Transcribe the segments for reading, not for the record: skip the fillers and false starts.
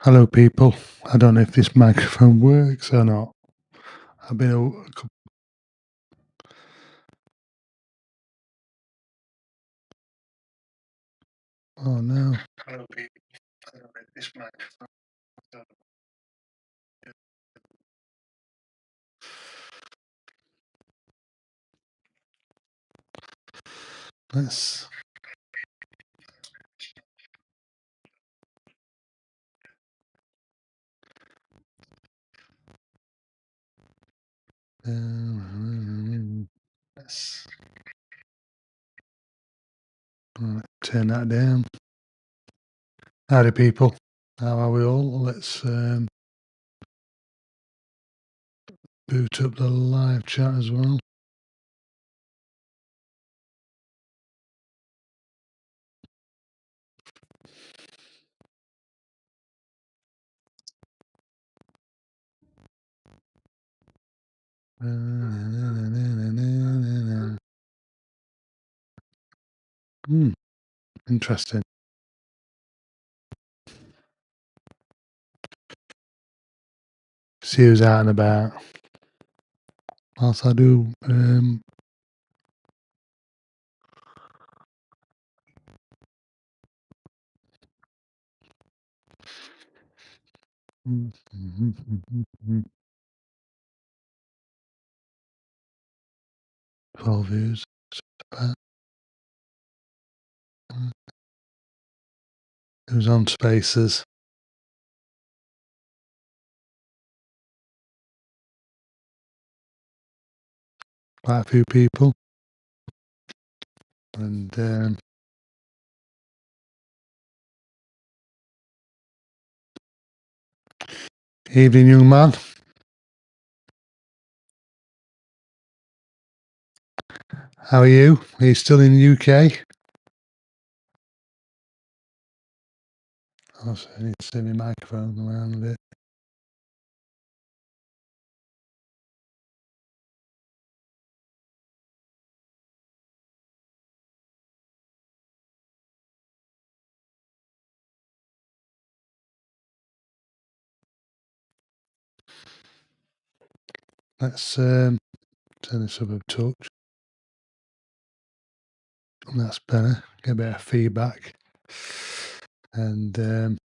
Hello, people. I don't know if this microphone works or not. I've been oh no. Hello, people. I don't know if this microphone. Let's. Let's turn that down. Howdy, people. How are we all? Let's boot up the live chat as well. Interesting. See who's out and about. Whilst I do Twelve views. Who's on Spaces? Quite a few people. And evening, young man. How are you? Are you still in the UK? Oh, so I need to turn my microphone around a bit. Let's turn this up a touch. That's better. Get a bit of feedback. And better.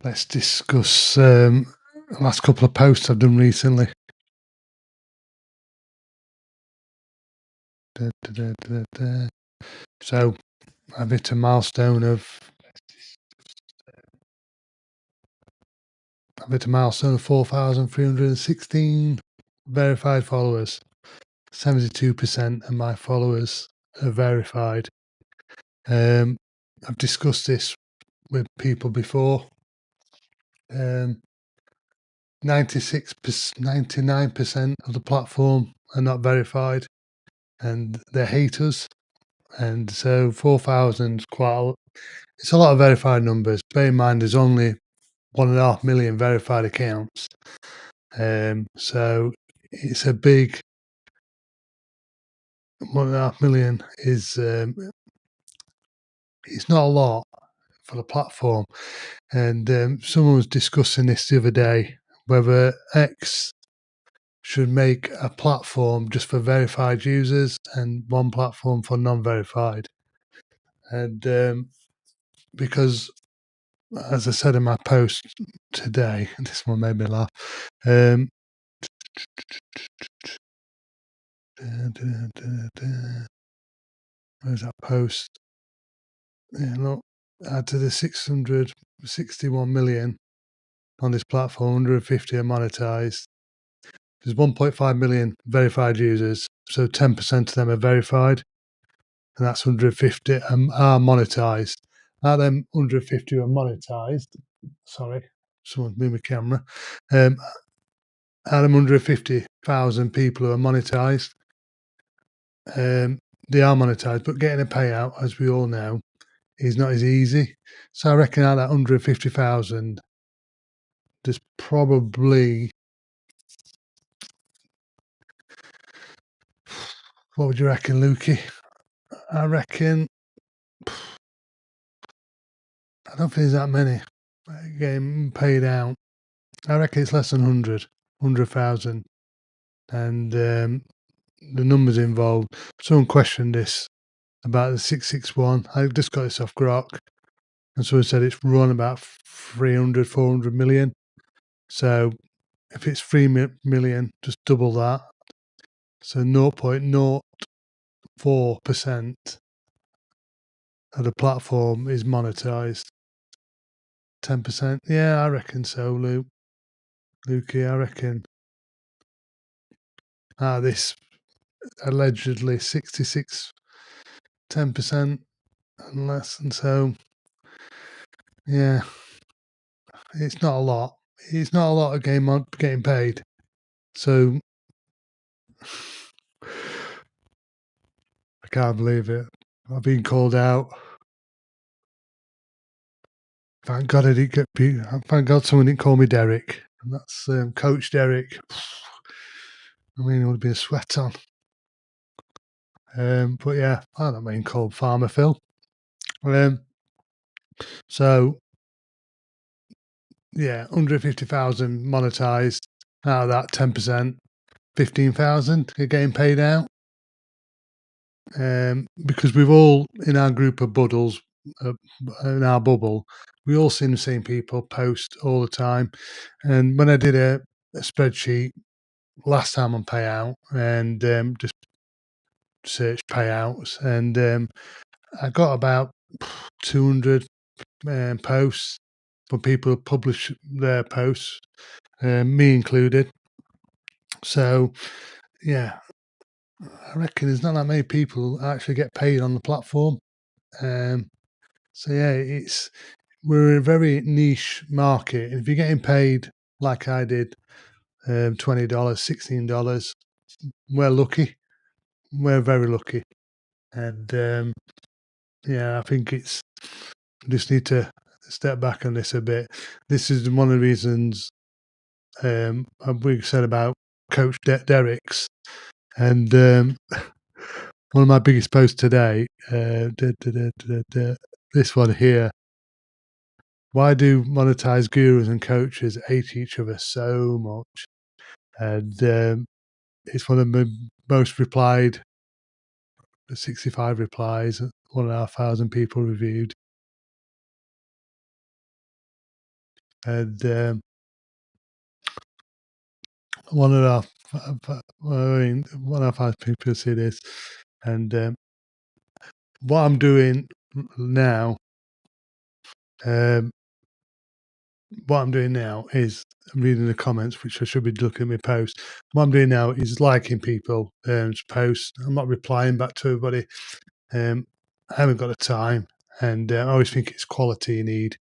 Let's discuss the last couple of posts I've done recently. So I've hit a milestone of 4,316 verified followers. 72% of my followers are verified. I've discussed this with people before. 99% of the platform are not verified, and they're haters. And so 4,000 is it's a lot of verified numbers. Bear in mind, there's only 1.5 million verified accounts. So it's a big 1.5 million is it's not a lot for the platform. And someone was discussing this the other day, whether X should make a platform just for verified users and one platform for non-verified. And because, as I said in my post today, this one made me laugh. Where's that post? Yeah, look, add to the 661 million on this platform, 150 are monetized. There's 1.5 million verified users, so 10% of them are verified, and that's 150 are monetized. Out of them 150 are monetized, sorry, someone's moving the camera. Out of them 150,000 people who are monetized, they are monetized, but getting a payout, as we all know, is not as easy. So I reckon out of that 150,000, there's probably, what would you reckon, Lukey? I reckon, I don't think there's that many getting paid out. I reckon it's less than 100,000. And the numbers involved. Someone questioned this about the 661. I just got this off Grok. And someone said it's run about 300, 400 million. So if it's 3 million, just double that. So 0.04% of the platform is monetized. 10%. Yeah, I reckon so, Lukey, I reckon. This allegedly 66, 10% and less. And so, yeah, it's not a lot. It's not a lot of getting paid. So I can't believe it. I've been called out. Thank God I didn't get beat. Thank God someone didn't call me Derek. And that's Coach Derek. I mean, it would be a sweat on. But yeah, I don't mean called Farmer Phil. So yeah, 150,000 monetized. Out of that, 10%, 15,000 are getting paid out. Because we've all, in our group of buddles, in our bubble, we all seen the same people post all the time. And when I did a spreadsheet last time on payout and just search payouts, and I got about 200 posts for people who publish their posts, me included. So, yeah, I reckon there's not that many people who actually get paid on the platform. So yeah, we're a very niche market. And if you're getting paid like I did, $20, $16, we're lucky. We're very lucky. And yeah, I think we just need to step back on this a bit. This is one of the reasons we said about Coach Derek's, and one of my biggest posts today, this one here. Why do monetized gurus and coaches hate each other so much? And it's one of the most replied, 65 replies, 1,500 people reviewed. And one of our, I mean, 1,500 people see this. And what I'm doing now, is I'm reading the comments, which I should be looking at my post. What I'm doing now is liking people posts. I'm not replying back to everybody. I haven't got the time, and I always think it's quality you need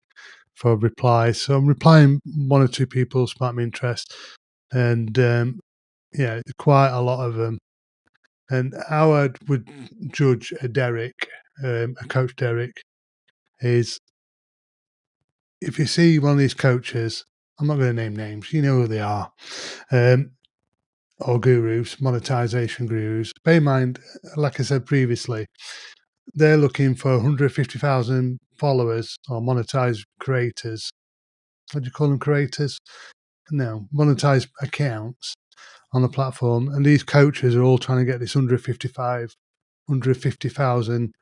for replies. So I'm replying one or two people spark my interest, and yeah, quite a lot of them. And how I would judge a Derek, a coach Derek, is if you see one of these coaches, I'm not going to name names, you know who they are, or gurus, monetization gurus. Bear in mind, like I said previously, they're looking for 150,000 followers or monetized creators. What do you call them, creators? No, monetized accounts on the platform. And these coaches are all trying to get this 150,000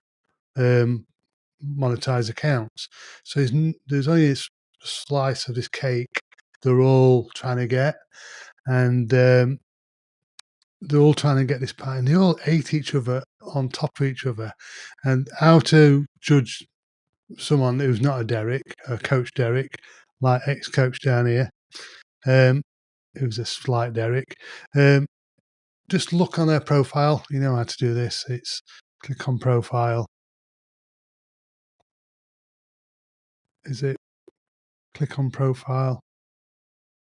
monetized accounts. So there's only a slice of this cake they're all trying to get. And they're all trying to get this pie, and they all hate each other on top of each other. And how to judge someone who's not a Derek, a coach Derek, like ex-coach down here, who's a slight Derek, just look on their profile. You know how to do this. It's click on profile. Is it click on profile?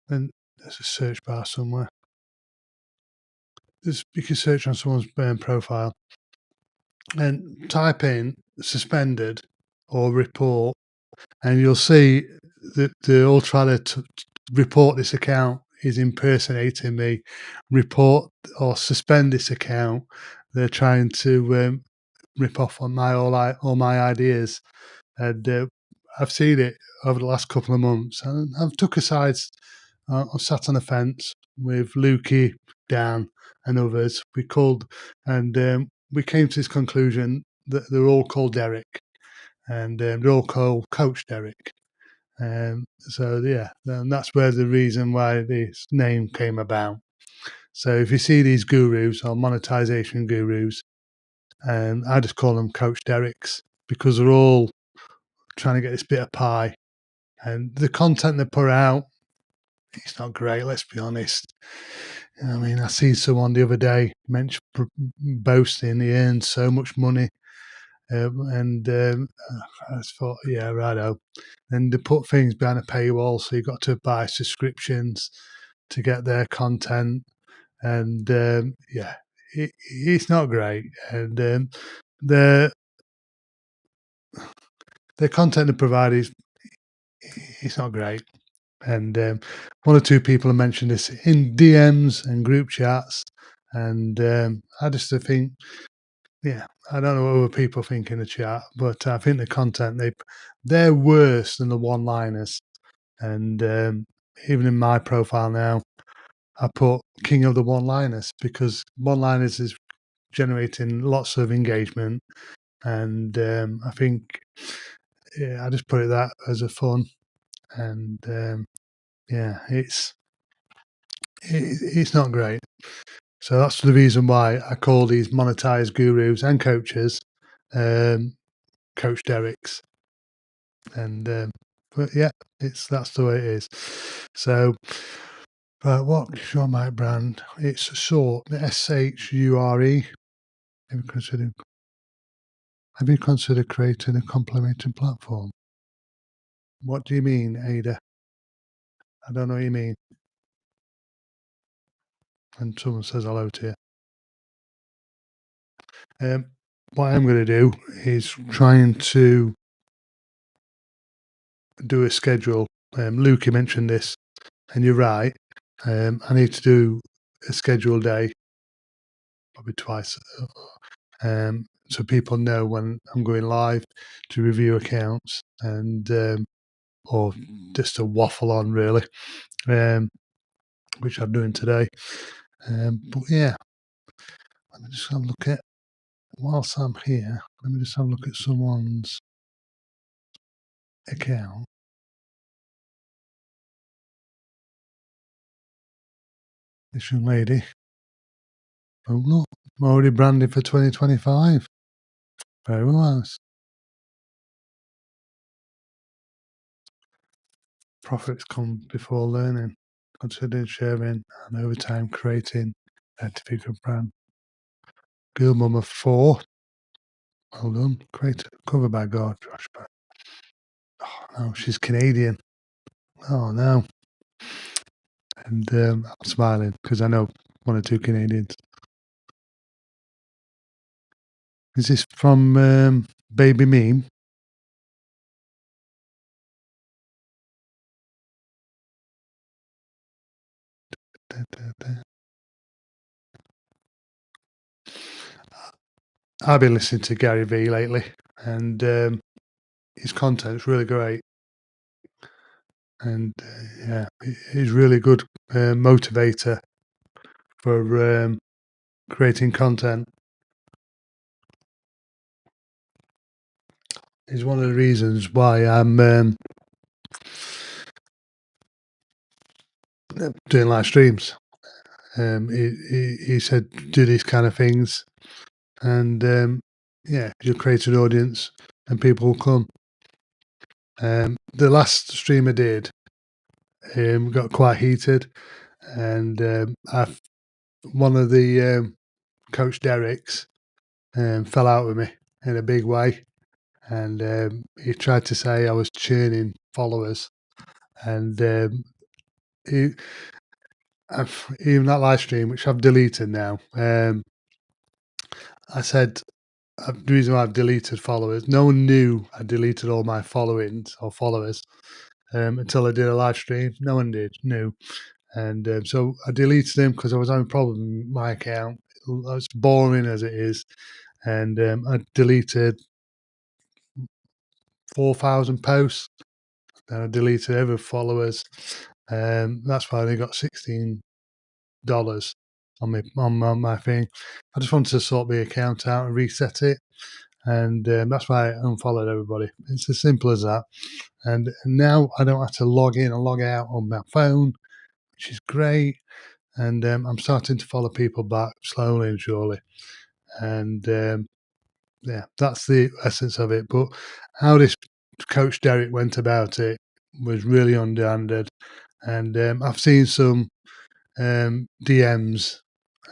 And there's a search bar somewhere. You can search on someone's profile and type in suspended or report, and you'll see that they're all trying to report this account is impersonating me, report or suspend this account. They're trying to rip off on all my ideas, and I've seen it over the last couple of months. And I've took a side. I've sat on the fence with Lukey, Dan, and others. We came to this conclusion that they're all called Derek, and they're all called Coach Derek. So yeah, and that's where the reason why this name came about. So if you see these gurus or monetization gurus, I just call them Coach Dereks because they're all trying to get this bit of pie. And the content they put out, it's not great, let's be honest. I mean, I see someone the other day boasting he earned so much money. I just thought, yeah, righto. And they put things behind a paywall, so you've got to buy subscriptions to get their content. And yeah, it's not great. And the content they provide is it's not great. And one or two people have mentioned this in DMs and group chats, and I just think, yeah, I don't know what other people think in the chat, but I think the content they're worse than the one-liners. And even in my profile now, I put King of the One-liners because one-liners is generating lots of engagement, and I think, yeah, I just put it that as a fun, and yeah, it's not great. So that's the reason why I call these monetized gurus and coaches Coach Derek's, and but yeah, that's the way it is. So, what's your mic brand? It's Shure, SHURE. Have you considered creating a complementary platform? What do you mean, Ada? I don't know what you mean. And someone says hello to you. What I'm going to do is trying to do a schedule. Luke, you mentioned this, and you're right. I need to do a schedule day, probably twice, so people know when I'm going live to review accounts and or just to waffle on really, which I'm doing today. But yeah, let me just have a look at whilst I'm here. Let me just have a look at someone's account. This young lady. Oh look, I'm already branded for 2025. Very nice. Profits come before learning. Consider sharing and over time creating a certificate brand. Girl Mama 4. Well done. Great. Cover by God. Josh. Oh no, she's Canadian. Oh no. And I'm smiling because I know one or two Canadians. Is this from Baby Meme? Da, da, da. I've been listening to Gary Vee lately, and his content's really great. And yeah, he's really good motivator for creating content. Is one of the reasons why I'm doing live streams. He said do these kind of things, and yeah, you'll create an audience, and people will come. The last stream I did got quite heated, and one of the Coach Derek's fell out with me in a big way, and he tried to say I was churning followers, and he, even that live stream, which I've deleted now, I said the reason why I've deleted followers, no one knew I deleted all my followings or followers, until I did a live stream. No one knew. And so I deleted them because I was having a problem with my account. It's boring as it is. And I deleted 4,000 posts. And I deleted every followers. That's why I only got $16 on my thing. I just wanted to sort the account out and reset it. And that's why I unfollowed everybody. It's as simple as that. And now I don't have to log in and log out on my phone, which is great. And I'm starting to follow people back slowly and surely. And yeah, that's the essence of it. But how this Coach Derek went about it was really underhanded. And I've seen some DMs,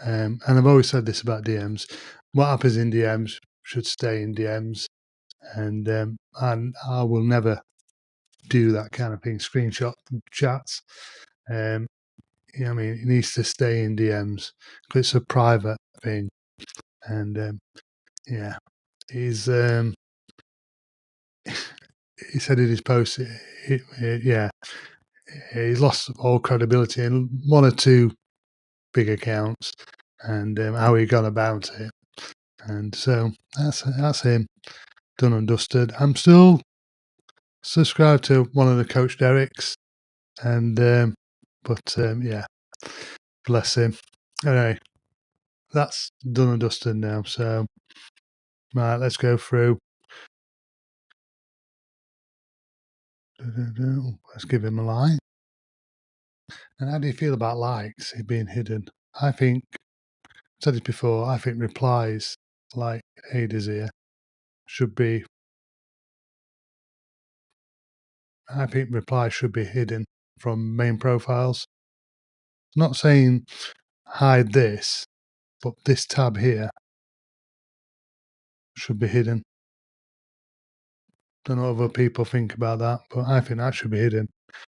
and I've always said this about DMs. What happens in DMs should stay in DMs. And I will never do that kind of thing, screenshot chats. I mean, it needs to stay in DMs because it's a private thing. And yeah, he's he said in his post, yeah, he's lost all credibility in one or two big accounts, and how he gone about it. And so that's him, done and dusted. I'm still subscribed to one of the Coach Derek's, and yeah, bless him. Anyway, that's done and dusted now. So right, let's go through. Let's give him a like. And how do you feel about likes being hidden? I think, I've said it before, I think replies, like Ada's here, should be, I think replies should be hidden from main profiles. Not saying hide this, but this tab here should be hidden. Don't know what other people think about that, but I think that should be hidden.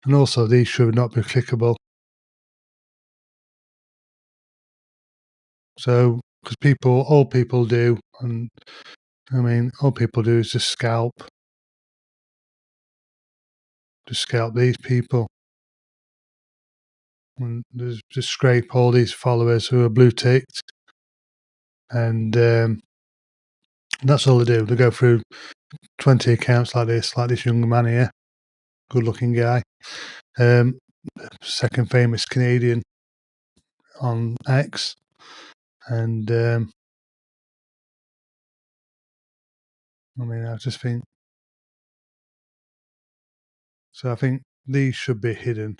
And also, these should not be clickable. So, because all people do, and I mean, all people do is just scalp these people. And just scrape all these followers who are blue ticked, and that's all they do. They go through 20 accounts like this young man here, good looking guy, second famous Canadian on X, and I mean, I just think so. I think these should be hidden,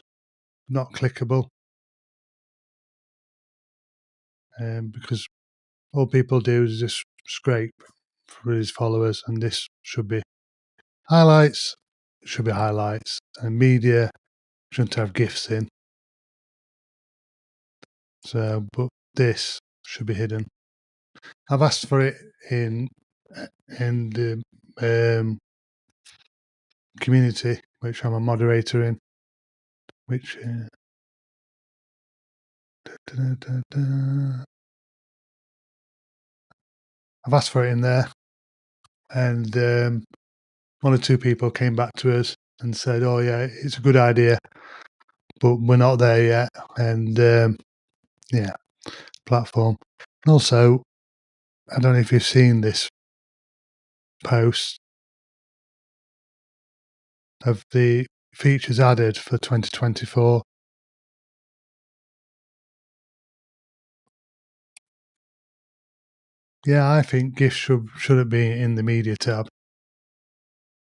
not clickable, because all people do is just scrape for his followers, and this should be highlights. Should be highlights, and media shouldn't have gifs in. So, but this should be hidden. I've asked for it in the community, which I'm a moderator in. Which I've asked for it in there, and one or two people came back to us and said, "Oh yeah, it's a good idea, but we're not there yet." And yeah, platform. And also, I don't know if you've seen this post of the features added for 2024. Yeah, I think GIFs shouldn't be in the media tab.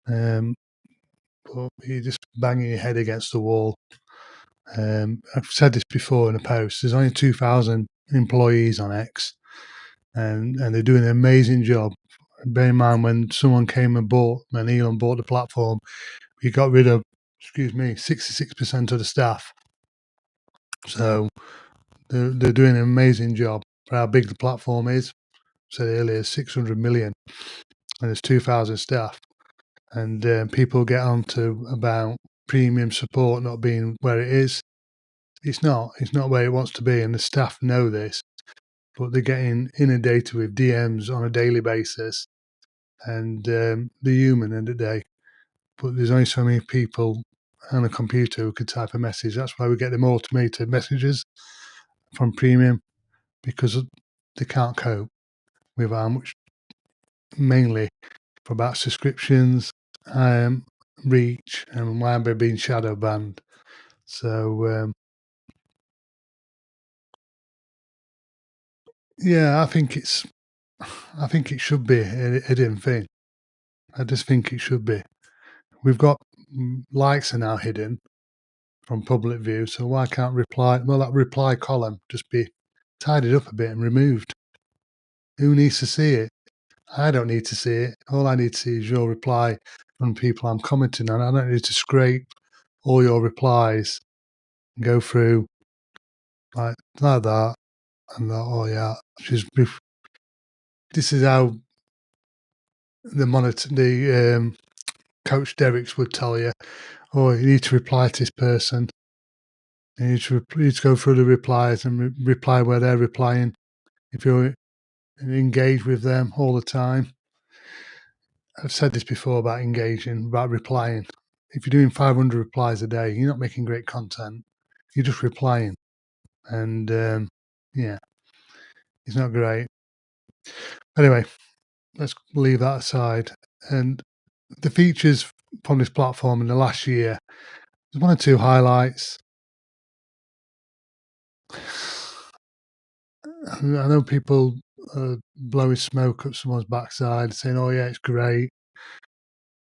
But you're just banging your head against the wall. I've said this before in a post. There's only 2,000 employees on X, and they're doing an amazing job. Bear in mind, when someone came and when Elon bought the platform, he got rid of, 66% of the staff. So they're doing an amazing job for how big the platform is. I said earlier, 600 million, and there's 2,000 staff. And people get onto about premium support not being where it is. It's not where it wants to be, and the staff know this, but they're getting inundated with DMs on a daily basis, and they're human in the day. But there's only so many people on a computer who can type a message. That's why we get them automated messages from Premium, because they can't cope with how much, mainly for about subscriptions, reach, and why we're being shadow banned. So yeah, I think it should be a hidden thing. I just think it should be. We've got likes are now hidden from public view, so why can't reply? Well, that reply column just be tidied up a bit and removed. Who needs to see it? I don't need to see it. All I need to see is your reply from people I'm commenting on. I don't need to scrape all your replies and go through like that and that. Oh yeah, this is how the Coach Derricks would tell you. Oh, you need to reply to this person. You need to go through the replies and reply where they're replying. If you're engaged with them all the time. I've said this before about engaging, about replying. If you're doing 500 replies a day, you're not making great content. You're just replying. And yeah, it's not great. Anyway, let's leave that aside. And the features from this platform in the last year, there's one or two highlights. I know people blowing smoke up someone's backside, saying, "Oh yeah, it's great."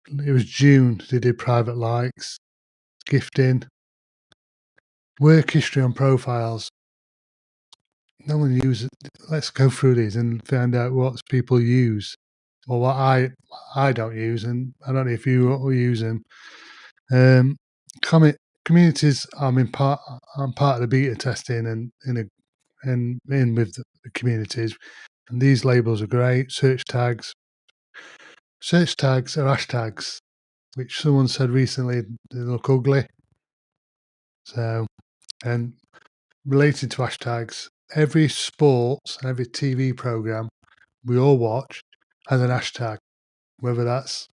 It was June they did private likes, gifting, work history on profiles. No one uses. Let's go through these and find out what people use, or what I don't use, and I don't know if you use them. Comment communities. I'm part of the beta testing and in with the communities, and these labels are great. Search tags. Search tags are hashtags, which someone said recently they look ugly. So, and related to hashtags, every sports and every TV program we all watch has an hashtag, whether that's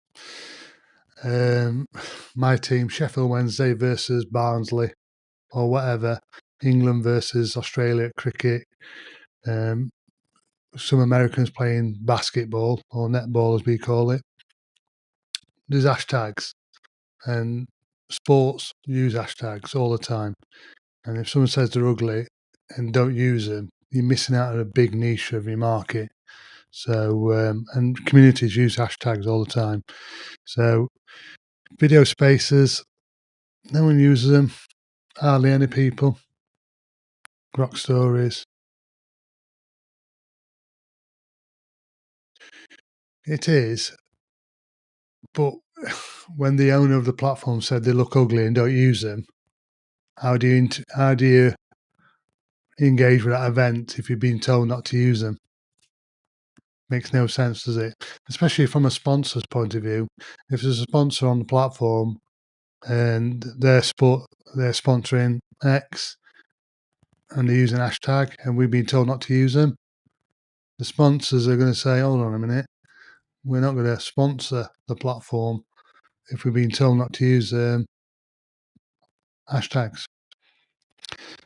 my team, Sheffield Wednesday versus Barnsley, or whatever, England versus Australia at cricket, some Americans playing basketball or netball, as we call it. There's hashtags, and sports use hashtags all the time. And if someone says they're ugly and don't use them, you're missing out on a big niche of your market. So, and communities use hashtags all the time. So, video spaces, no one uses them, hardly any people. Grok stories. It is, but when the owner of the platform said they look ugly and don't use them, how do you engage with that event if you've been told not to use them? Makes no sense, does it? Especially from a sponsor's point of view. If there's a sponsor on the platform and they're sponsoring X and they're using hashtag and we've been told not to use them, the sponsors are going to say, hold on a minute, we're not going to sponsor the platform if we've been told not to use hashtags.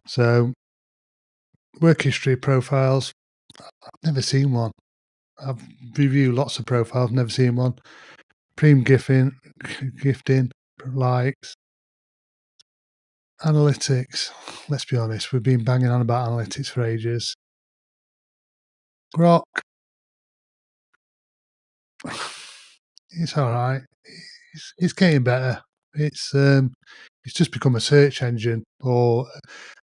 So, work history profiles, I've never seen one. I've reviewed lots of profiles, never seen one. Premium gifting, likes, analytics. Let's be honest, we've been banging on about analytics for ages. Grok, it's all right. It's getting better. It's just become a search engine, or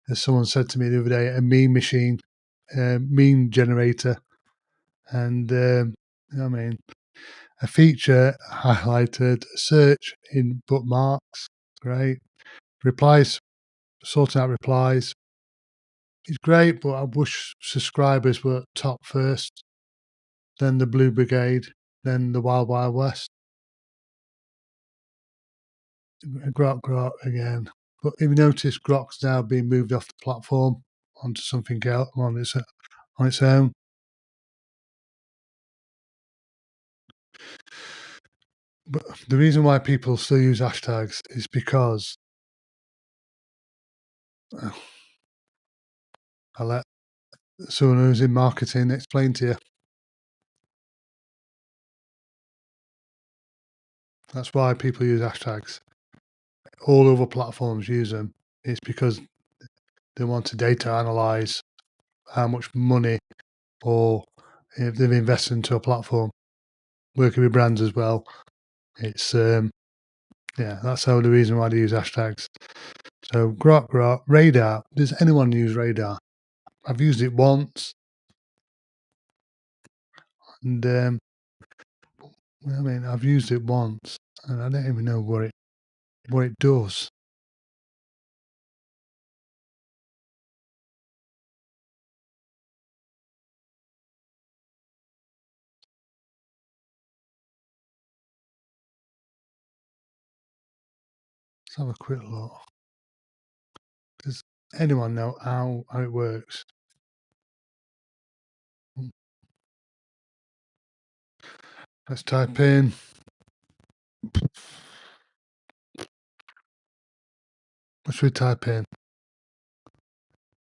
as someone said to me the other day, a meme machine, meme generator. And I mean, a feature highlighted search in bookmarks, great. Replies, sorting out replies is great, but I wish subscribers were top first, then the Blue Brigade, then the Wild Wild West. Grok again. But if you notice, Grok's now being moved off the platform onto something else on its own. But the reason why people still use hashtags is because Uh, I'll let someone who's in marketing explain to you. That's why people use hashtags. All other platforms use them. It's because they want to data analyze how much money or if they've invested into a platform. Working with brands as well. It's yeah, that's how the reason why they use hashtags. So Grok, Radar. Does anyone use Radar? I've used it once, and I mean I've used it once, and I don't even know what it does. Let's have a quick look. Does anyone know how it works? Let's type in. What should we type in?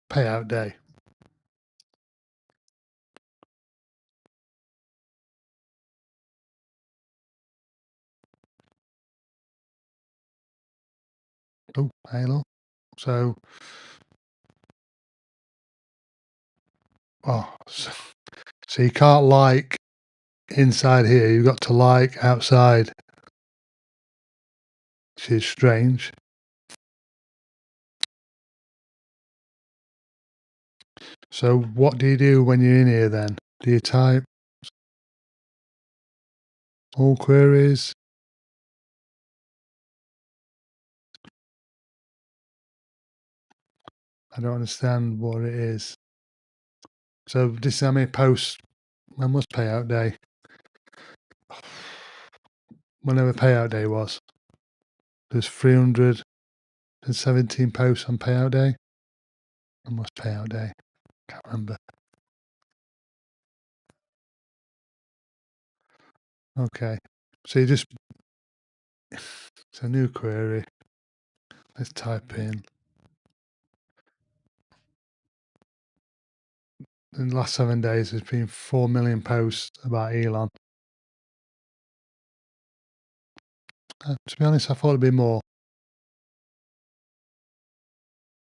Payout day. Oh, Halo. So, oh, so you can't like inside here. You've got to like outside, which is strange. So, what do you do when you're in here then? Do you type all queries? I don't understand what it is. So, this is how many posts. When was payout day? Whenever payout day was. There's 317 posts on payout day. When was payout day? Can't remember. Okay. So you just. It's a new query. Let's type in. In the last 7 days, there's been 4 million posts about Elon. To be honest, I thought it'd be more.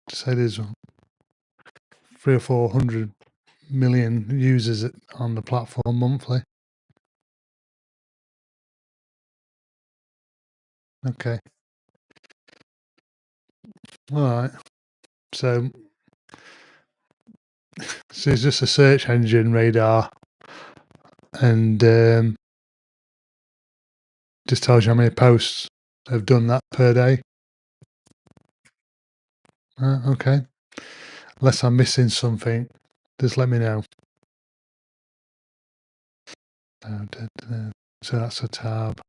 To say there's 300 or 400 million users on the platform monthly. Okay. All right. So it's just a search engine, Radar, and just tells you how many posts have done that per day. Okay. Unless I'm missing something, just let me know. So that's a tab.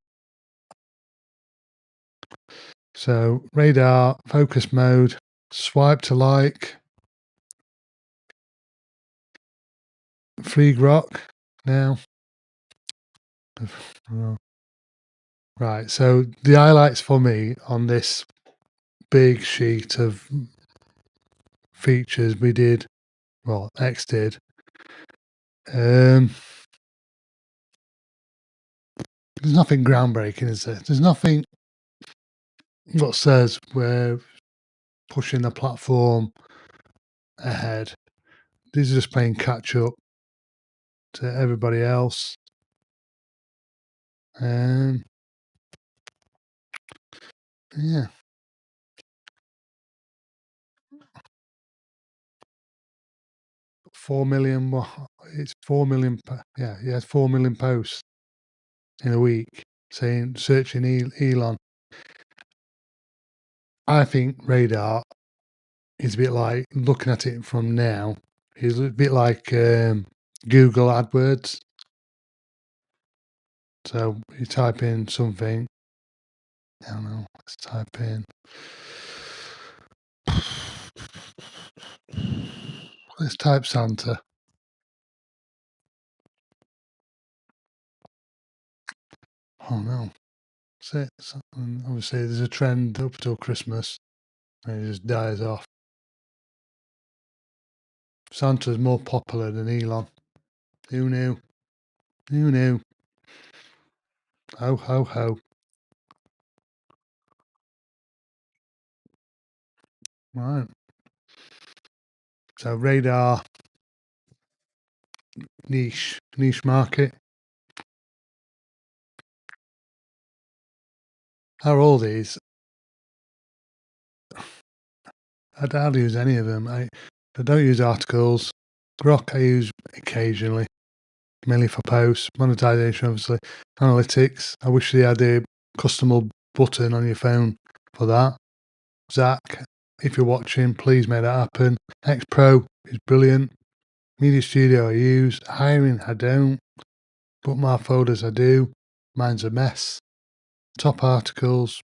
So Radar, focus mode, swipe to like, free Grok now. Right, so the highlights for me on this big sheet of features we did, well, X did. There's nothing groundbreaking, is there? There's nothing what says we're pushing the platform ahead. These are just playing catch up to everybody else. Yeah. 4 million. It's 4 million. Yeah, he has 4 million posts in a week saying searching Elon. I think Radar is a bit like looking at it from now. It's a bit like Google AdWords. So you type in something. I don't know. Let's type in. Let's type Santa. Oh no. So obviously there's a trend up till Christmas and it just dies off. Santa's more popular than Elon. Who knew? Who knew? Ho, ho, ho. Right. So radar, niche market. How are all these? I don't use any of them. I don't use articles. Grok I use occasionally, mainly for posts, monetization, obviously. Analytics. I wish they had a customable button on your phone for that. Zach, if you're watching, please make that happen. X Pro is brilliant. Media Studio I use. Hiring I don't. Bookmark folders I do. Mine's a mess. Top articles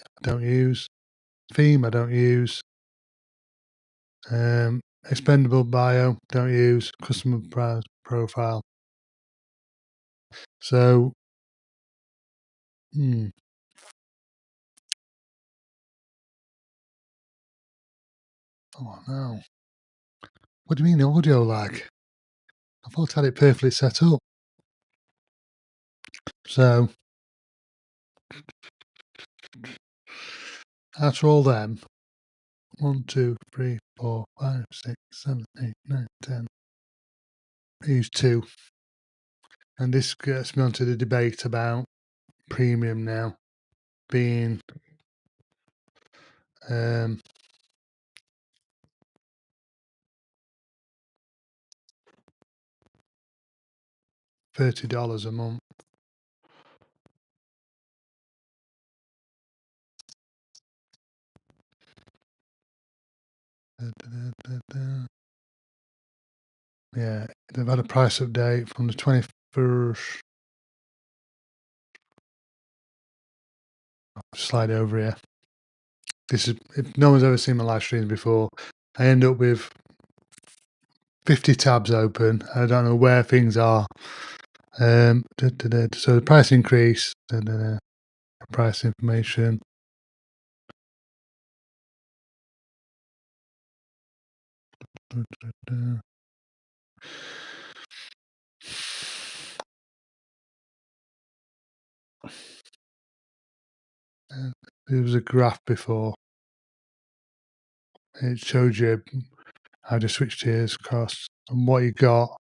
I don't use. Theme I don't use. Expendable bio don't use. Customer profile. So, oh no. What do you mean audio lag? I thought I had it perfectly set up. So, after all them, 1, 2, 3, 4, 5, 6, 7, 8, 9, 10. I use 2. And this gets me onto the debate about premium now being $30 a month. Yeah, they've had a price update from the 21st. I'll slide over here. This is, if no one's ever seen my live streams before, I end up with 50 tabs open. I don't know where things are. So the price increase, price information. There was a graph before. It showed you how to switch tiers, costs, and what you got.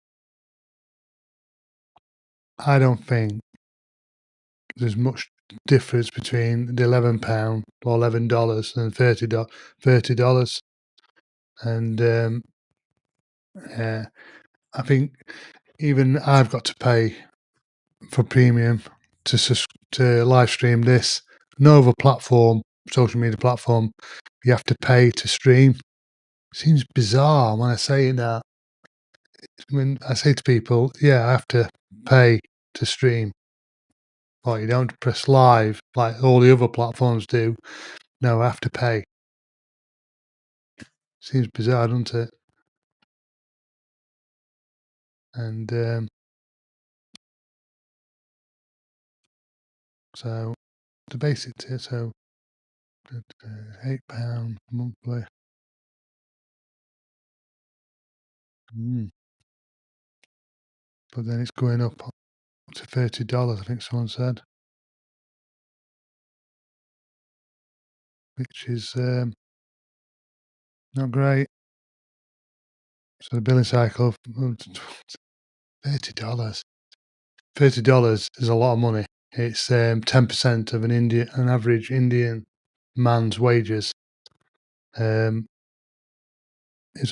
I don't think there's much difference between the £11 or $11 and $30. And yeah, I think even I've got to pay for premium to live stream this. No other platform, social media platform, you have to pay to stream. Seems bizarre when I say that. When I say to people, yeah, I have to pay to stream. Well, you don't press live like all the other platforms do. No, I have to pay. Seems bizarre, doesn't it? And so the basic tier, so £8 monthly. But then it's going up to $30, I think someone said, which is not great. So the billing cycle, $30. $30 is a lot of money. It's 10% of an average Indian man's wages. It's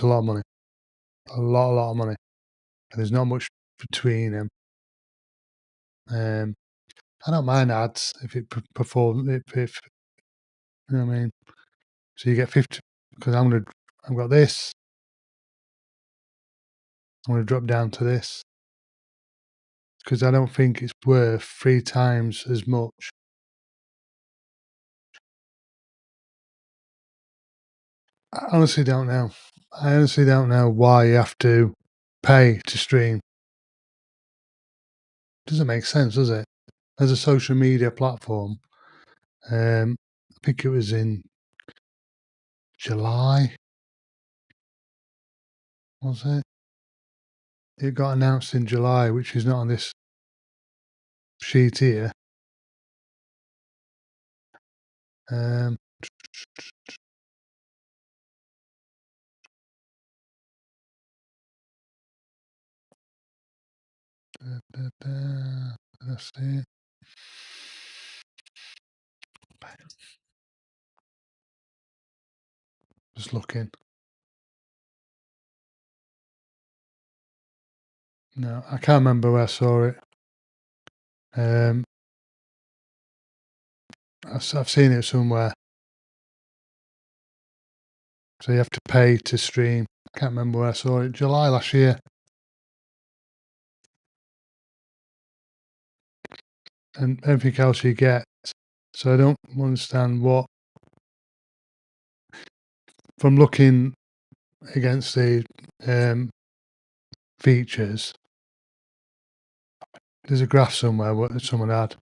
a lot of money, a lot of money. And there's not much between them. I don't mind ads if it performs. If you know what I mean. So you get 50 because I've got this. I'm gonna drop down to this because I don't think it's worth 3 times as much. I honestly don't know. I honestly don't know why you have to pay to stream. Doesn't make sense, does it? As a social media platform, I think it was in July. Was it? It got announced in July, which is not on this sheet here. Um, Let's see. Just looking. No, I can't remember where I saw it. I've seen it somewhere. So you have to pay to stream. I can't remember where I saw it. July last year. And everything else you get. So I don't understand what. From looking against the features, there's a graph somewhere what someone had.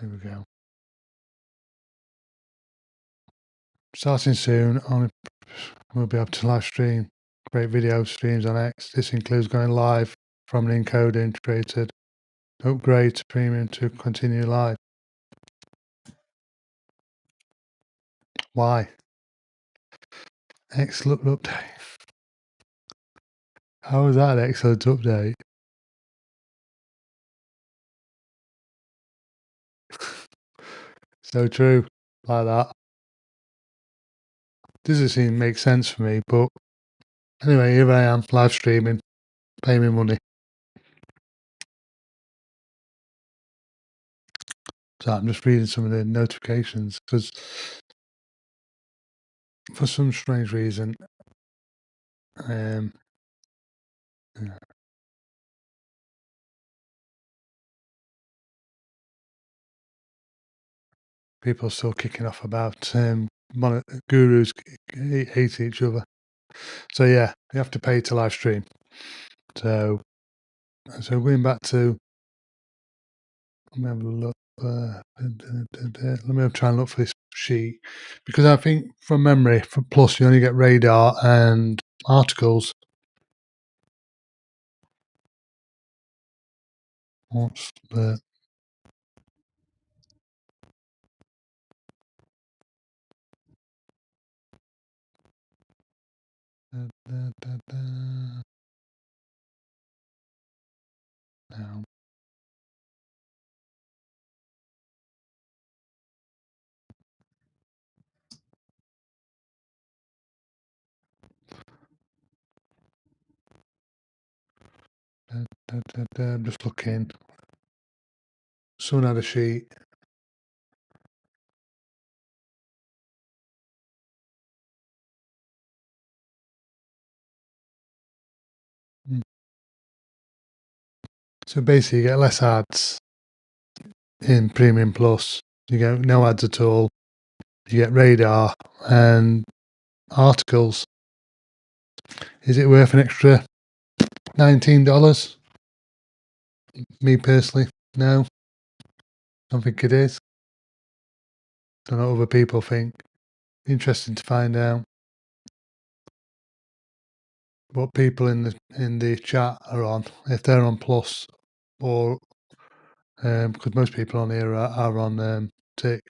Here we go. Starting soon, we'll be able to live stream, create video streams on X. This includes going live from an encoder integrated. Upgrade to premium to continue live. Why? Excellent update. How was that an excellent update? So true, like that. Doesn't seem to make sense for me, but anyway, here I am, live streaming, pay me money. So I'm just reading some of the notifications because for some strange reason, people are still kicking off about gurus hate each other. So yeah, you have to pay to live stream. So going back to, let me have a look. Let me try and look for this sheet because I think from memory, for Plus you only get radar and articles. What's the now? I'm just looking. Someone had a sheet. So basically, you get less ads in Premium Plus. You get no ads at all. You get radar and articles. Is it worth an extra $19? Me personally, no. Don't think it is. Don't know what other people think. Interesting to find out what people in the chat are on, if they're on Plus, or because most people on here are on tick.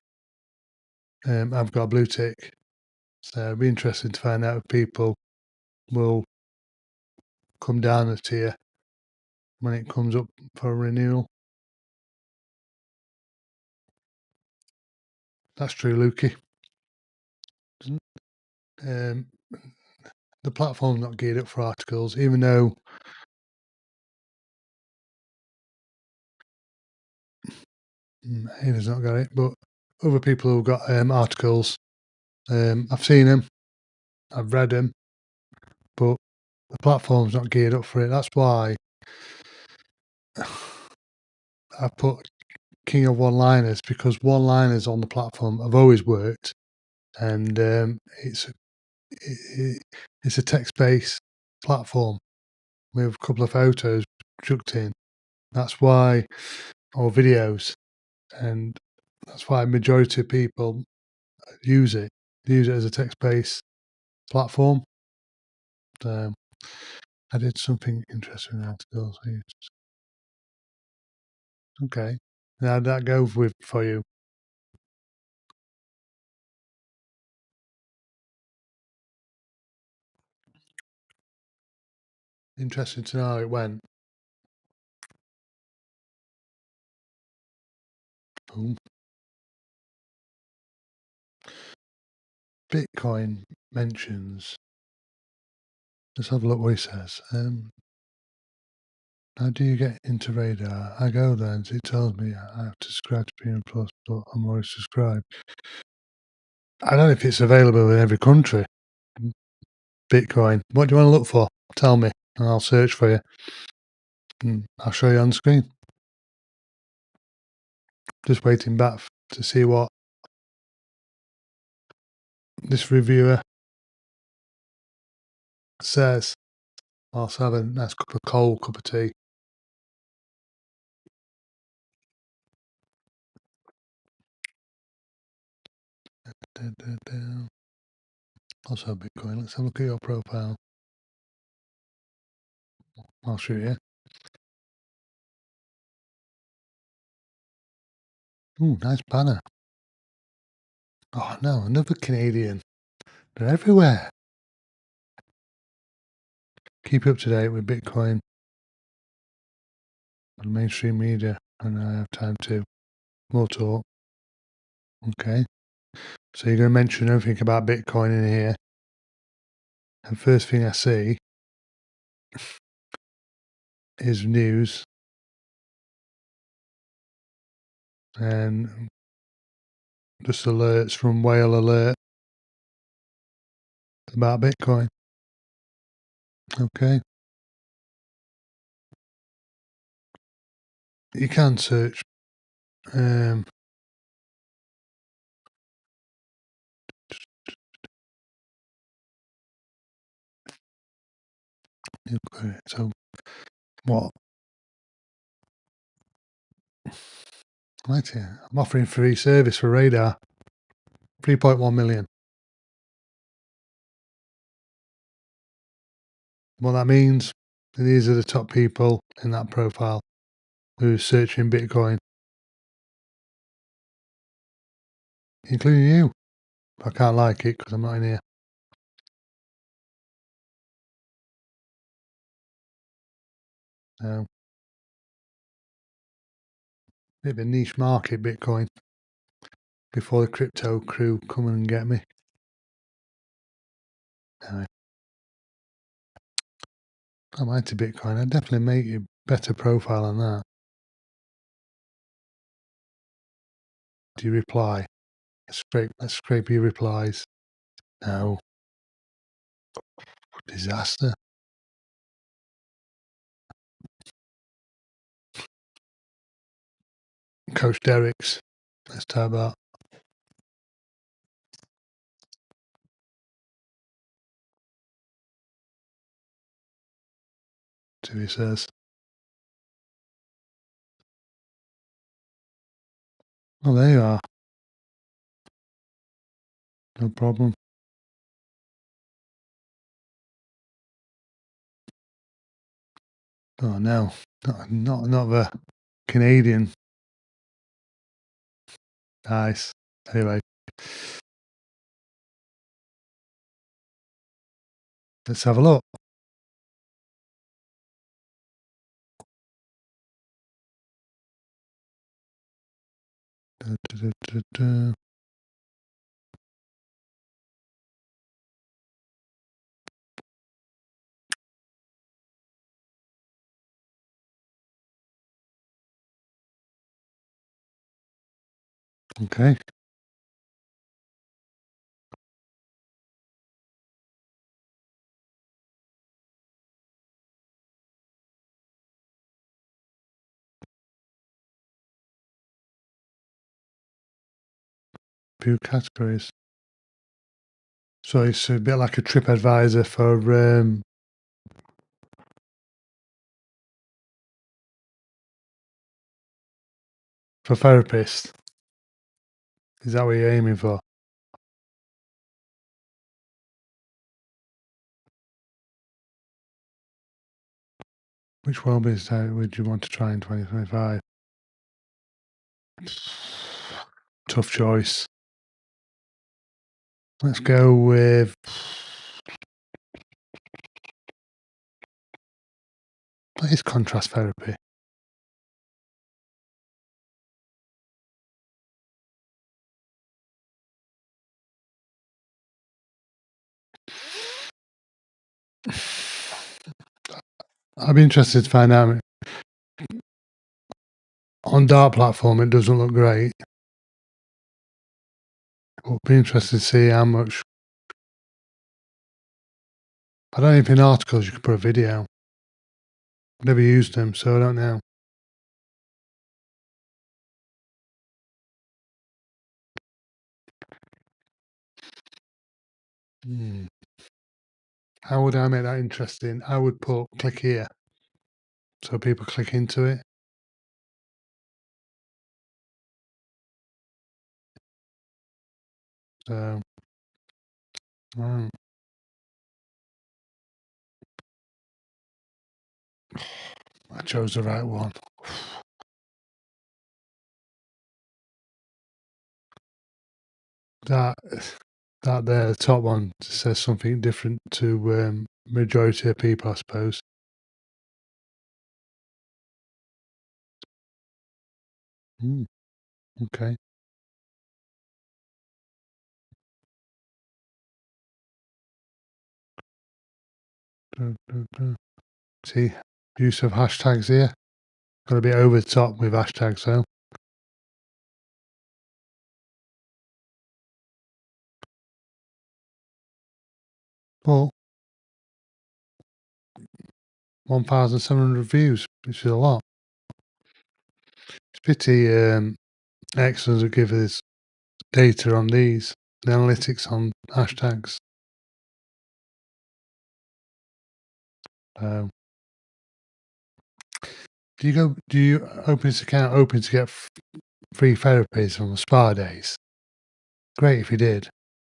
I've got a blue tick, so it'd be interesting to find out if people will come down a tier when it comes up for renewal. That's true, Lukey. The platform's not geared up for articles, even though Ava's not got it, but other people who've got articles, I've seen them, I've read them, but the platform's not geared up for it. That's why I put king of one-liners because one-liners on the platform have always worked, and it's a text-based platform with a couple of photos chucked in. That's why, or videos, and that's why majority of people use it. They use it as a text-based platform. I did something interesting now to go. Okay. How'd that go for you? Interesting to know how it went. Boom. Bitcoin mentions. Let's have a look what he says. How do you get into Radar? I go there and it tells me I have to subscribe to Premium Plus, but I'm already subscribed. I don't know if it's available in every country. Bitcoin. What do you want to look for? Tell me, and I'll search for you. I'll show you on screen. Just waiting back to see what this reviewer says. I'll have a nice cup of cold cup of tea. Also Bitcoin. Let's have a look at your profile. I'll show you. Ooh, nice banner. Oh no, another Canadian. They're everywhere. Keep up to date with Bitcoin and mainstream media, and I have time to. More talk. Okay. So you're going to mention everything about Bitcoin in here. And first thing I see is news and just alerts from Whale Alert about Bitcoin. Okay. You can search. So what? Mighty. I'm offering free service for Radar. 3.1 million. What that means, these are the top people in that profile who's searching Bitcoin, including you. I can't like it because I'm not in here. Bit of a niche market, Bitcoin, before the crypto crew come and get me. Anyway, I'm into Bitcoin. I'd definitely make you a better profile than that. Do you reply? Let's scrape your replies. No. Disaster. Coach Derek's. Let's talk about. See what he says. Oh, there you are. No problem. Oh no, not the Canadian. Nice. Anyway, let's have a look. Da, da, da, da. Okay. View categories. So it's a bit like a TripAdvisor for therapists. Is that what you're aiming for? Which wellbeing state would you want to try in 2025? Tough choice. Let's go with what is contrast therapy? I'd be interested to find out. On Dart platform, it doesn't look great. But be interested to see how much. I don't know if in articles you could put a video. I've never used them, so I don't know. How would I make that interesting? I would put click here, so people click into it. So, right. I chose the right one. That there, the top one, says something different to majority of people, I suppose. Okay. See, use of hashtags here. Got to be over the top with hashtags, though. But 1,700 views, which is a lot. It's pity Excellence will give us data on these, the analytics on hashtags. Do you open this account open to get free therapies on the spa days? Great if you did.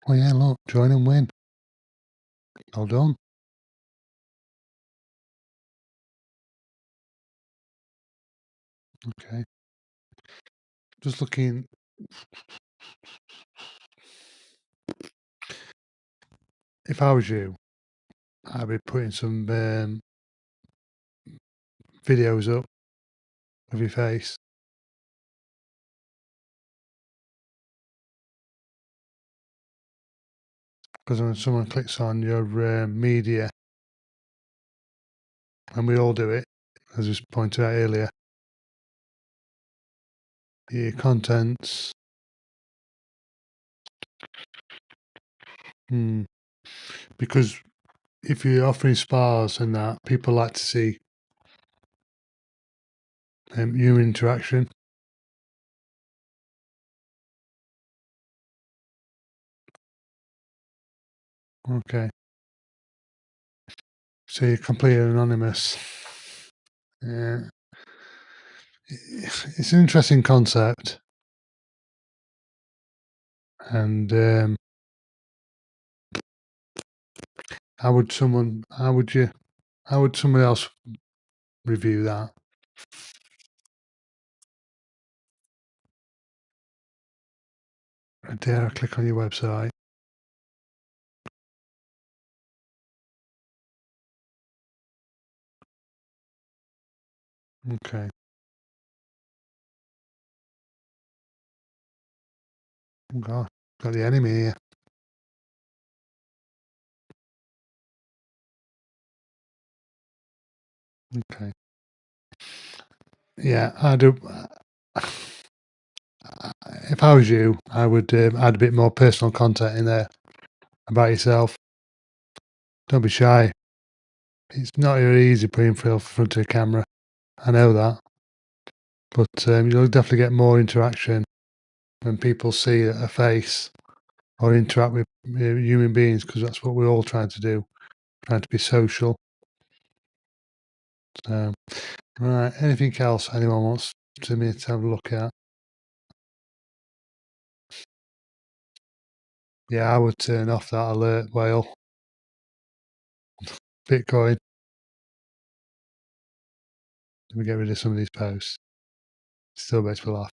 Well, yeah, look, join and win. Well done. Okay. Just looking. If I was you, I'd be putting some videos up of your face. Because when someone clicks on your media, and we all do it, as was pointed out earlier, your contents. Because if you're offering spas and that, people like to see human interaction. Okay. So you're completely anonymous. Yeah. It's an interesting concept. And how would someone else review that? Dare I click on your website? Okay. Oh God, got the enemy here. Okay. Yeah, I do. If I was you, I would add a bit more personal content in there about yourself. Don't be shy. It's not very easy putting yourself in front of a camera. I know that. But you'll definitely get more interaction when people see a face or interact with human beings, because that's what we're all trying to do, trying to be social. So, right, anything else anyone wants me to have a look at? Yeah, I would turn off that alert whale. Bitcoin. Let me get rid of some of these posts. Still makes me laugh.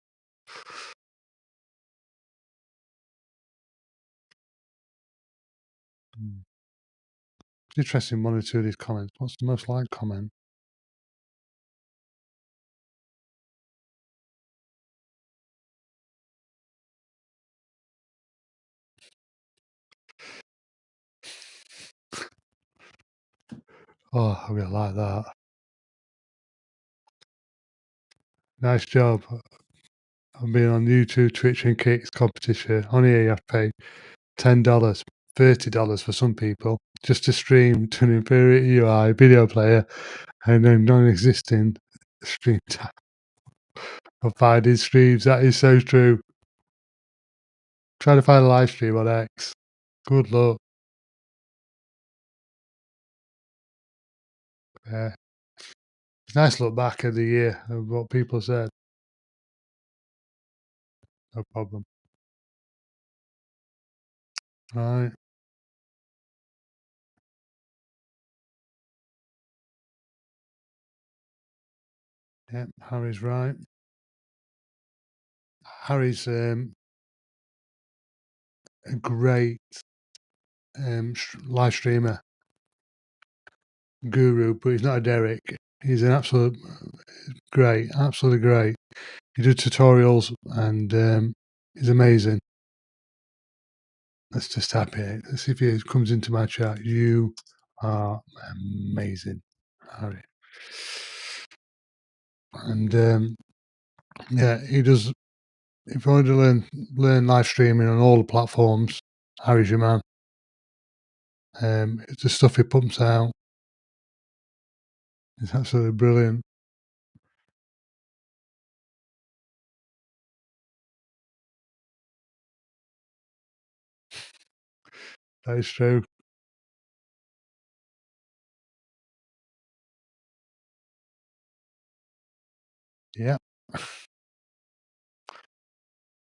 It's interesting, one or two of these comments. What's the most liked comment? Oh, I'm gonna like that. Nice job. I've been on YouTube, Twitch, and Kicks competition. On here, you have to pay $10, $30 for some people just to stream to an inferior UI video player and a non-existing stream time. I'll find his streams. That is so true. Try to find a live stream on X. Good luck. Yeah. It's nice to look back at the year of what people said. No problem. Right. Yeah, Harry's right. Harry's a great live streamer guru, but he's not a Derek. He's an absolute great, absolutely great. He does tutorials and he's amazing. Let's just tap it. Let's see if he comes into my chat. You are amazing, Harry. And yeah, he does. If you want to learn live streaming on all the platforms, Harry's your man. The stuff he pumps out is absolutely brilliant. That is true. Yeah.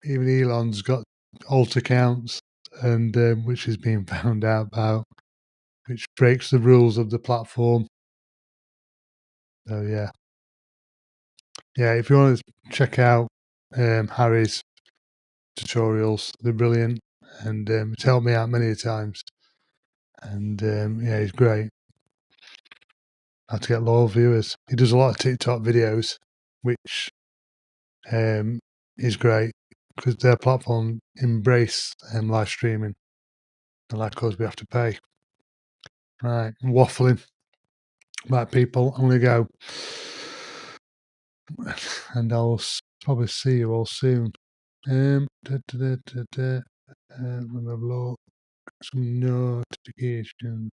Even Elon's got alt accounts, and which is being found out about, which breaks the rules of the platform. So yeah, yeah. If you want to check out Harry's tutorials, they're brilliant, and it's helped me out many times. And yeah, he's great. How to get loyal viewers. He does a lot of TikTok videos, which is great because their platform embrace live streaming. And like us, we have to pay. Right, waffling. Right, people, I'm gonna go, and I'll probably see you all soon. Let me have a look. Some notifications.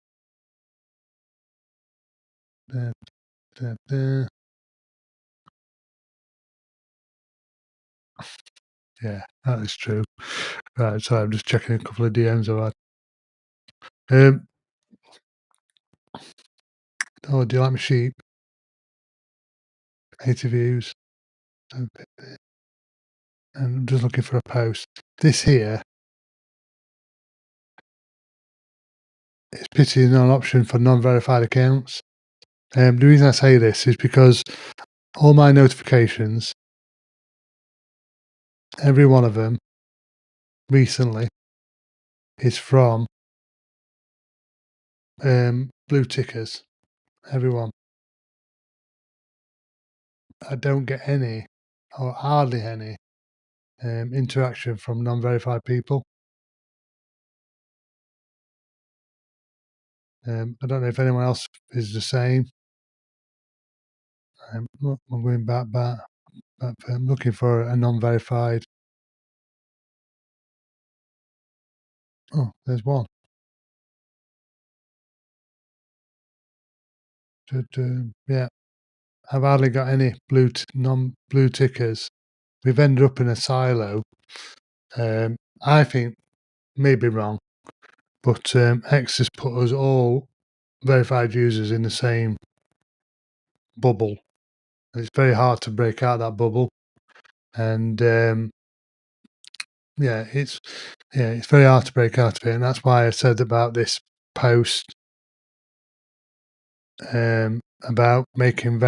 Da, da, da. Yeah, that is true. Right, so I'm just checking a couple of DMs I've had. Oh, do you like my sheep? 80 views. And I'm just looking for a post. This here is pity not an option for non-verified accounts. The reason I say this is because all my notifications, every one of them recently, is from blue tickers. Everyone. I don't get any, or hardly any, interaction from non-verified people. I don't know if anyone else is the same. Look, I'm going back. I'm looking for a non-verified. Oh, there's one. Yeah, I've hardly got any non-blue tickers we've ended up in a silo. I think maybe wrong, but X has put us all verified users in the same bubble. It's very hard to break out that bubble, and it's very hard to break out of it, and that's why I said about this post about making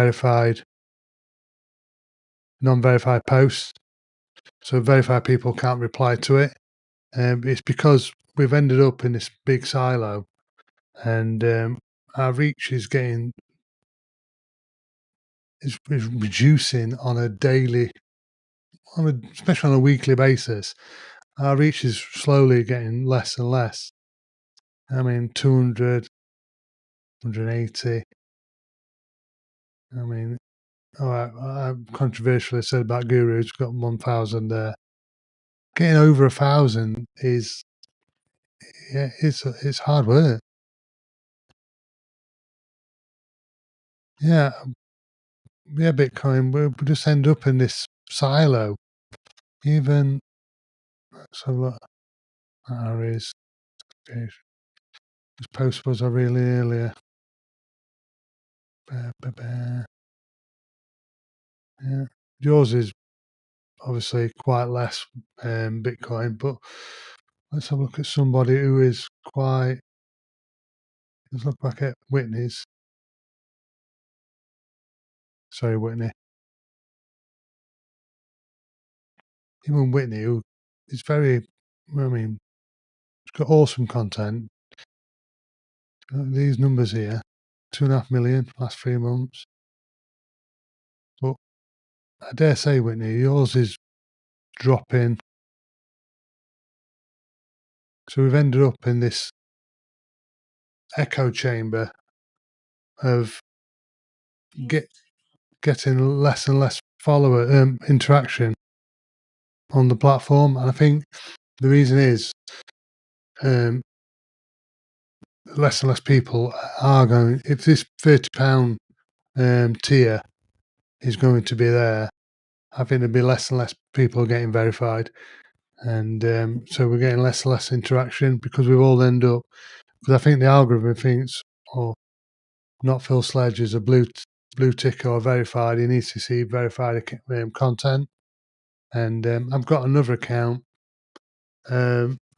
non-verified posts, so verified people can't reply to it. It's because we've ended up in this big silo, and our reach is reducing on a daily, especially on a weekly basis. Our reach is slowly getting less and less. I mean, 200, 180. I mean, I controversially said about Guru's got 1,000 there. Getting over 1,000 is, it's hard work. Yeah, Bitcoin. We just end up in this silo. Even so, look, this post was a really earlier. Yeah, yours is obviously quite less Bitcoin, but let's have a look at somebody who is quite. Let's look back at Whitney's. Sorry, Whitney. Even Whitney, who is very, I mean, it's got awesome content. These numbers here, 2.5 million last 3 months. But I dare say, Whitney, yours is dropping. So we've ended up in this echo chamber of getting less and less follower interaction on the platform. And I think the reason is less and less people are going. If this £30 tier is going to be there, I think there'll be less and less people getting verified, and so we're getting less and less interaction because we've all ended up. Because I think the algorithm thinks, oh, not Phil Sledge is a blue tick or verified. He needs to see verified content, and I've got another account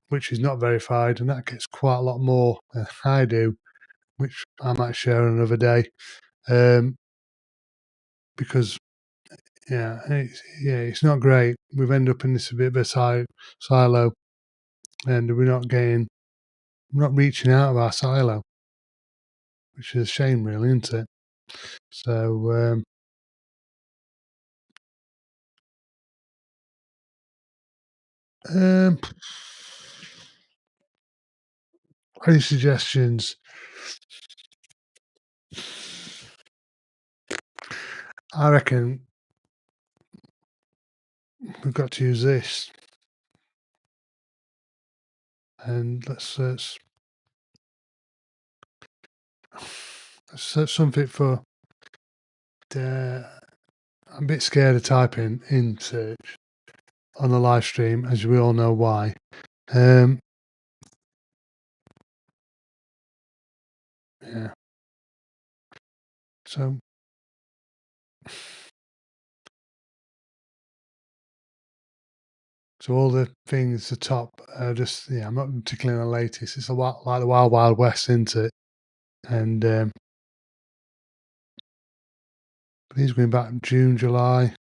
which is not verified, and that gets quite a lot more than I do, which I might share another day. Because it's not great. We've ended up in this a bit of a silo, and we're not reaching out of our silo, which is a shame, really, isn't it? So, any suggestions? I reckon we've got to use this, and let's search something for. I'm a bit scared of typing in search on the live stream, as we all know why. Yeah. So all the things at the top are just, I'm not particularly on the latest. It's like the wild, wild west, isn't it? And these going back June, July,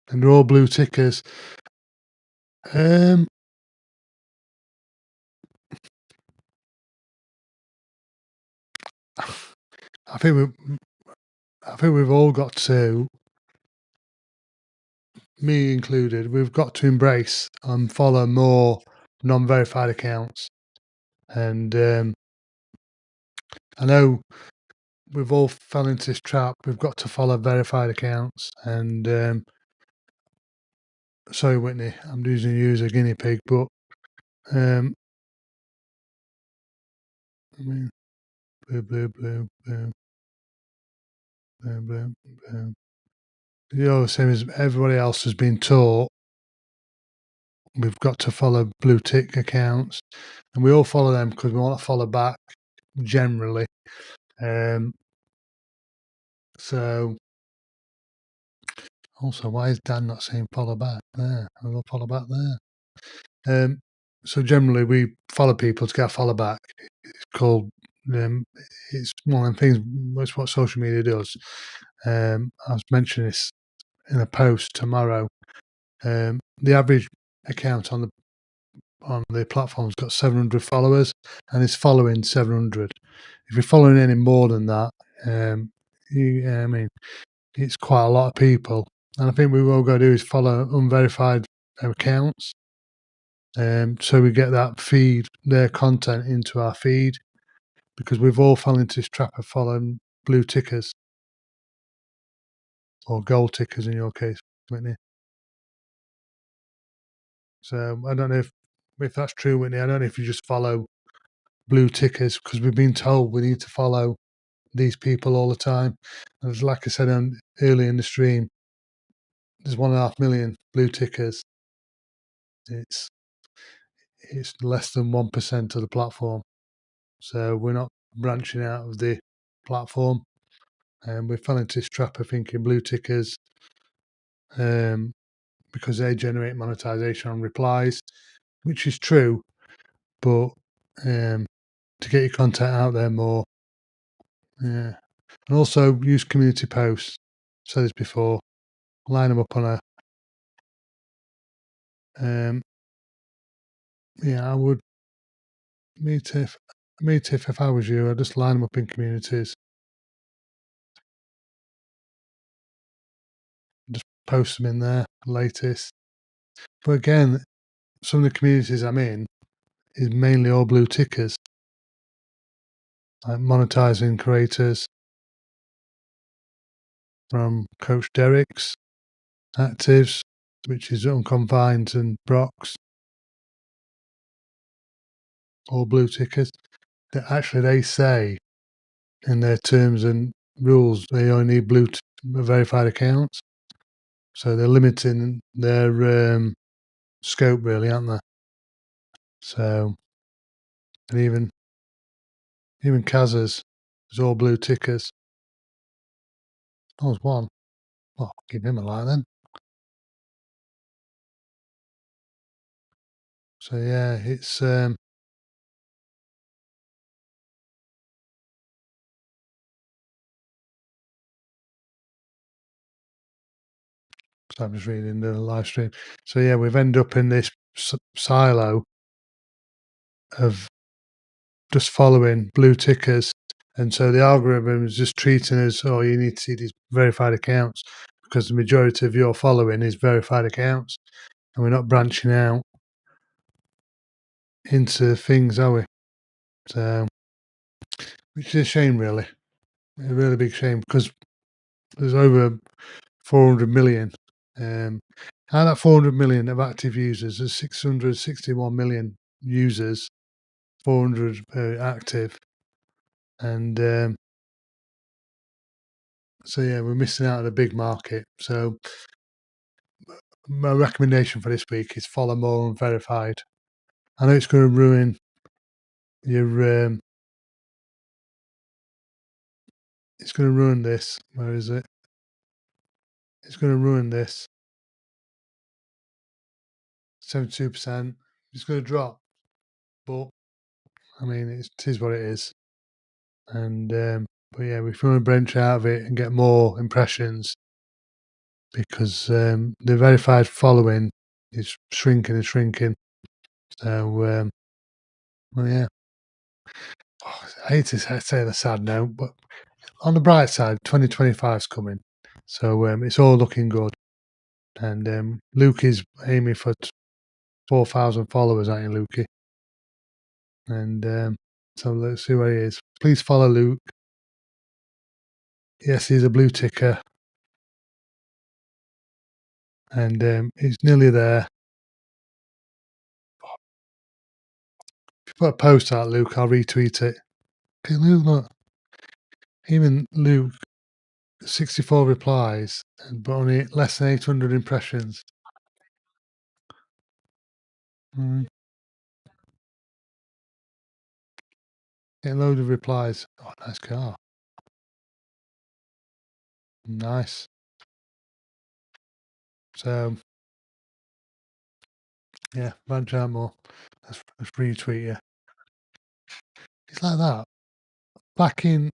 and they're all blue tickers. I think we've all got to, me included, we've got to embrace and follow more non-verified accounts. And I know we've all fell into this trap. We've got to follow verified accounts. And sorry, Whitney, I'm using you as a guinea pig, but I mean, blue, blue, blue, blue, blue, blue, blue. same as everybody else has been taught, we've got to follow blue tick accounts, and we all follow them because we want to follow back generally. Um, so also, why is Dan not saying follow back there? I'll follow back there. So generally, we follow people to get a follow back. It's called. It's one of the things. That's what social media does. I was mentioning this in a post tomorrow. The average account on the platform's got 700 followers, and it's following 700. If you're following any more than that, I mean, it's quite a lot of people. And I think we all got to do is follow unverified accounts, so we get that feed, their content into our feed, because we've all fallen into this trap of following blue tickers or gold tickers in your case, Whitney. So I don't know if that's true, Whitney. I don't know if you just follow blue tickers because we've been told we need to follow these people all the time. And like I said early in the stream, there's 1.5 million blue tickers. It's less than 1% of the platform. So we're not branching out of the platform, and we fell into this trap of thinking blue tickers, because they generate monetization on replies, which is true, but to get your content out there more, yeah, and also use community posts. I've said this before. Line them up on a, yeah, I would. Me Tiff, if I was you, I'd just line them up in communities, just post them in there, latest. But again, some of the communities I'm in is mainly all blue tickers, like monetizing creators from Coach Derek's actives, which is Unconfined and Brock's, all blue tickers. Actually, they say in their terms and rules they only need verified accounts, so they're limiting their scope, really, aren't they? So, and even Kaz's is all blue tickers. Oh, there's one. Oh, give him a like then. So yeah, it's so I'm just reading the live stream. So yeah, we've ended up in this silo of just following blue tickers, and so the algorithm is just treating us. Oh, you need to see these verified accounts because the majority of your following is verified accounts, and we're not branching out into things, are we? So, which is a shame, really, a really big shame, because there's over 400 million. Out of that 400 million of active users, there's 661 million users, 400 active, and so yeah, we're missing out on a big market. So my recommendation for this week is follow more unverified. I know it's going to ruin your. It's going to ruin this. Where is it? It's going to ruin this. 72%. It's going to drop, but I mean, it is what it is. And but yeah, we want to branch out of it and get more impressions, because the verified following is shrinking and shrinking. So well, yeah. Oh, I hate to say the sad note, but on the bright side, 2025 is coming, so it's all looking good. And Luke is aiming for 4,000 followers, aren't you, Lukey? And so let's see where he is. Please follow Luke. Yes, he's a blue ticker, and he's nearly there. If you put a post out, Luke, I'll retweet it. Okay, Luke, look. Even Luke 64 replies, but only less than 800 impressions. Mm, getting loads of replies. Oh, nice car. Nice. So, yeah, branch out more. Let's retweet you. It's like that. Back in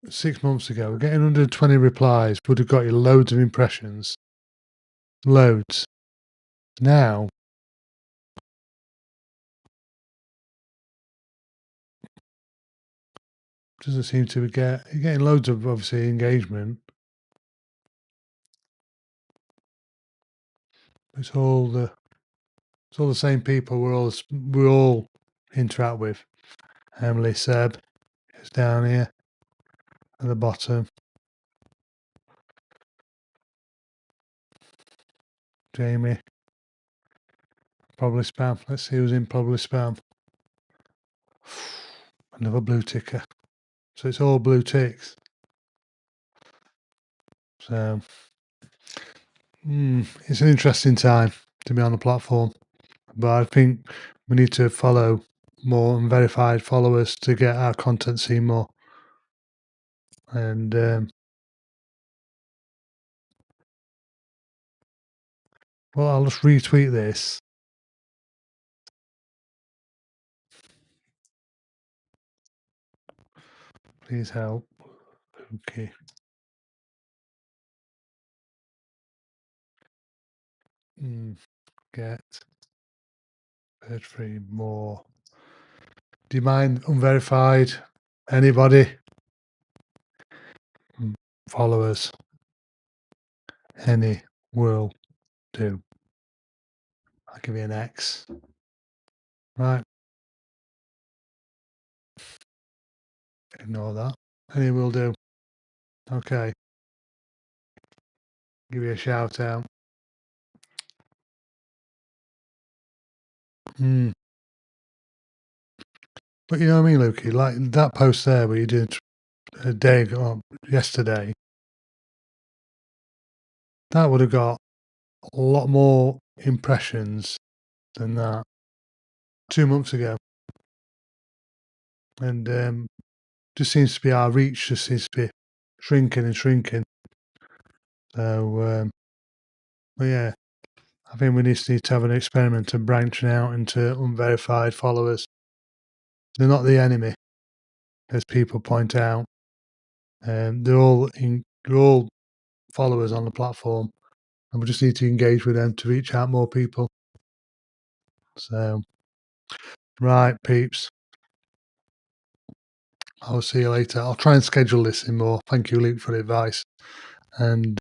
6 months ago, getting 120 replies would have got you loads of impressions. Loads. Now, doesn't seem to you're getting loads of obviously engagement. It's all the same people we all interact with. Emily Seb is down here at the bottom. Jamie, probably spam. Let's see who's in probably spam. Another blue ticker. So it's all blue ticks. So it's an interesting time to be on the platform. But I think we need to follow more and verified followers to get our content seen more. And well, I'll just retweet this. Please help. Okay. Get page free more. Do you mind unverified? Anybody? Followers? Any will do. I'll give you an X. Right. Ignore that. Any will do. Okay. Give you a shout out. But you know what I mean, Lukey? Like that post there where you did a day ago, yesterday, that would have got a lot more impressions than that 2 months ago. And just seems to be our reach just seems to be shrinking and shrinking. So, but yeah, I think we need to have an experiment of branching out into unverified followers. They're not the enemy, as people point out. They're all followers on the platform, and we just need to engage with them to reach out more people. So, right, peeps. I'll see you later. I'll try and schedule this in more. Thank you, Luke, for the advice. And